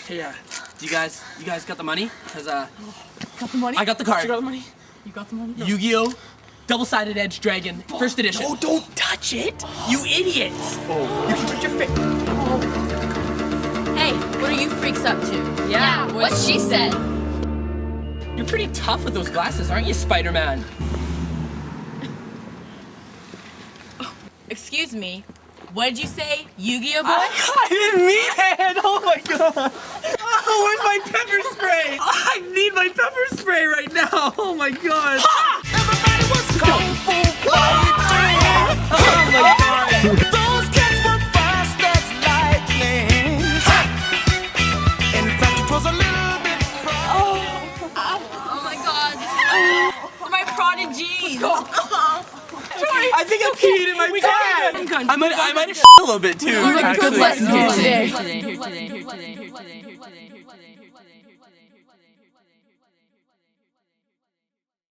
Yeah. Do you guys got the money? Cause Got the money? I got the card. You got the money? You got the money? No. Yu-Gi-Oh! Double-sided Edge Dragon, first edition. Oh, don't touch it! You idiots! You can put your face. Hey, what are you freaks up to? Yeah, what she said. You're pretty tough with those glasses, aren't you, Spider-Man? Excuse me, what did you say? Yu-Gi-Oh boy? I didn't mean it! Oh my god! Oh, where's my pepper spray? I need my pepper spray right now! Oh my god! Everybody was kung fu fighting. Oh my god! Those kids were fast as lightning. In fact, it was a little bit Oh my god. My prodigies. I think I peed in my pants! I might have shit a little bit too. Good actually. lesson here Here today. today, here today, here today.